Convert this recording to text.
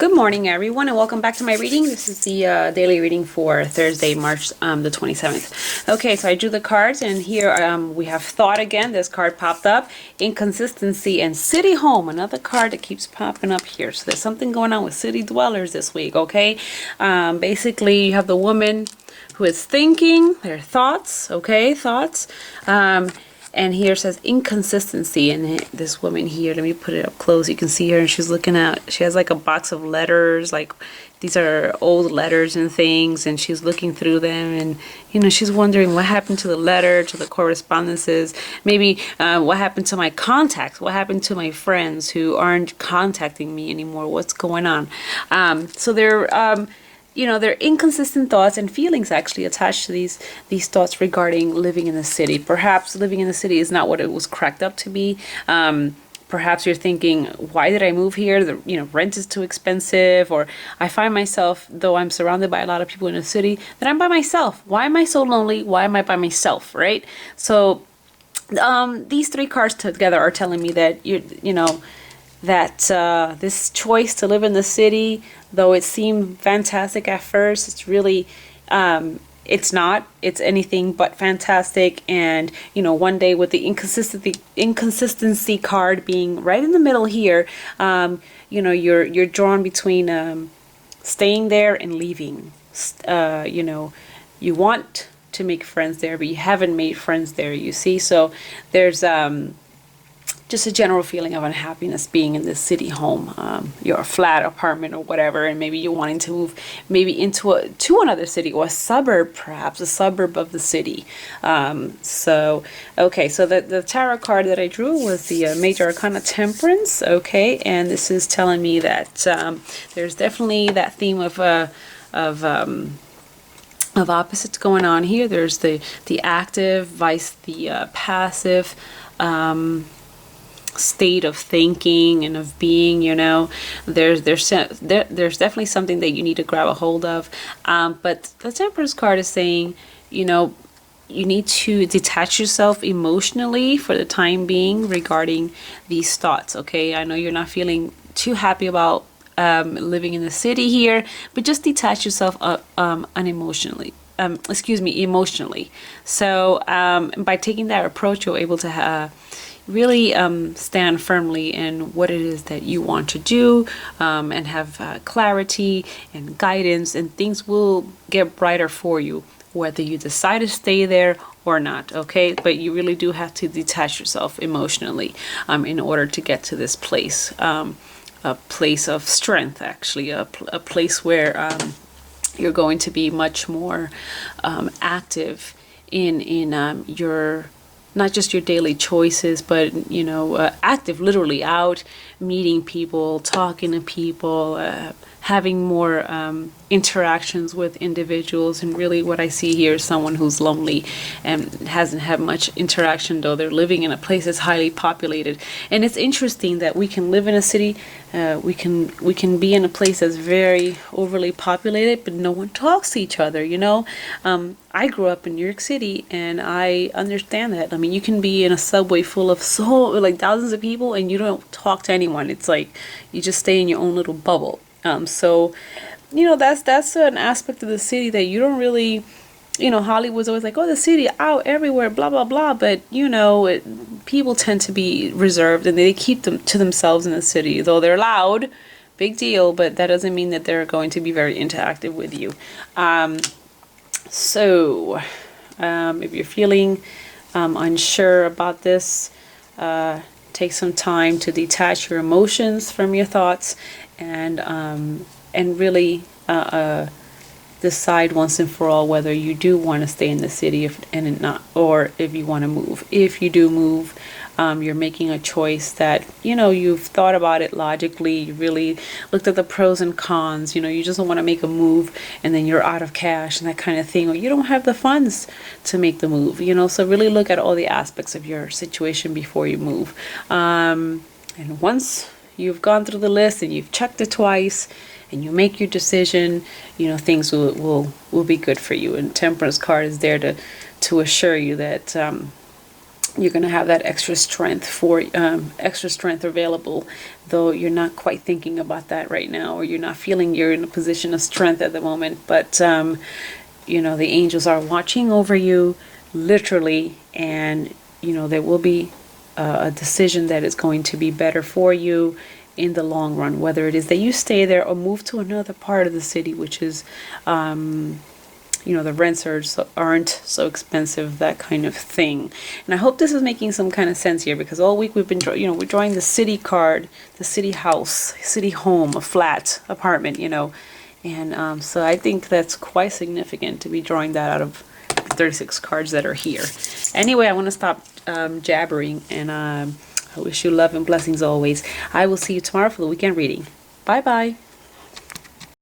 Good morning, everyone, and welcome back to my reading. This is the daily reading for Thursday, March the 27th. Okay, so I drew the cards, and here we have thought again. This card popped up. Inconsistency and city home. Another card that keeps popping up here. So there's something going on with city dwellers this week, okay? Basically, you have the woman who is thinking their thoughts, okay? Thoughts. And here it says inconsistency, and this woman here, let me put it up close, you can see her, and she's looking at, she has like a box of letters, like these are old letters and things, and she's looking through them, and she's wondering what happened to the letter, to the correspondences, maybe what happened to my contacts, what happened to my friends who aren't contacting me anymore, what's going on. So there are inconsistent thoughts and feelings actually attached to these thoughts regarding living in the city. Perhaps living in the city is not what it was cracked up to be. Perhaps you're thinking, why did I move here? The rent is too expensive, or I find myself, though I'm surrounded by a lot of people in the city, that I'm by myself. Why am I so lonely? Why am I by myself, right? So these three cards together are telling me that that this choice to live in the city, though it seemed fantastic at first, it's really it's not. It's anything but fantastic. And one day with the inconsistency card being right in the middle here, you're drawn between staying there and leaving. You want to make friends there, but you haven't made friends there, you see. So there's just a general feeling of unhappiness being in this city home, your flat, apartment, or whatever, and maybe you're wanting to move maybe to another city, or a suburb, perhaps a suburb of the city. So the tarot card that I drew was the Major Arcana Temperance. Okay, and this is telling me that there's definitely that theme of opposites going on here. There's the active vice the passive state of thinking and of being. There's definitely something that you need to grab a hold of, but the Temperance card is saying you need to detach yourself emotionally for the time being regarding these thoughts. Okay, I know you're not feeling too happy about living in the city here, but just detach yourself emotionally. So by taking that approach, you're able to really stand firmly in what it is that you want to do, and have clarity and guidance, and things will get brighter for you, whether you decide to stay there or not. Okay, but you really do have to detach yourself emotionally in order to get to this place, a place of strength, actually, a place where you're going to be much more active in your, not just your daily choices, but active, literally out meeting people, talking to people, having more interactions with individuals. And really what I see here is someone who's lonely and hasn't had much interaction, though they're living in a place that's highly populated. And it's interesting that we can live in a city, we can be in a place that's very overly populated, but no one talks to each other. I grew up in New York City, and I understand that. I mean, you can be in a subway full of thousands of people, and you don't talk to anyone. It's like you just stay in your own little bubble. So that's an aspect of the city that you don't really, Hollywood's always like, oh, the city, out everywhere, blah blah blah, but people tend to be reserved, and they keep them to themselves in the city, though they're loud, big deal, but that doesn't mean that they're going to be very interactive with you. If you're feeling unsure about this, take some time to detach your emotions from your thoughts, and really decide once and for all whether you do want to stay in the city or if you want to move. If you do move, you're making a choice that you've thought about it logically. You really looked at the pros and cons. You just don't want to make a move and then you're out of cash and that kind of thing, or you don't have the funds to make the move. So really look at all the aspects of your situation before you move. And once you've gone through the list and you've checked it twice and you make your decision, things will be good for you. And Temperance card is there to assure you that you're going to have that extra strength available, though you're not quite thinking about that right now, or you're not feeling you're in a position of strength at the moment. But the angels are watching over you, literally, and there will be a decision that is going to be better for you in the long run, whether it is that you stay there or move to another part of the city, which is the rents aren't so expensive, that kind of thing. And I hope this is making some kind of sense here, because all week we've been we're drawing the city card, the city house, city home, a flat, apartment, and so I think that's quite significant to be drawing that out of 36 cards that are here. Anyway, I want to stop jabbering, and I wish you love and blessings always. I will see you tomorrow for the weekend reading. Bye bye.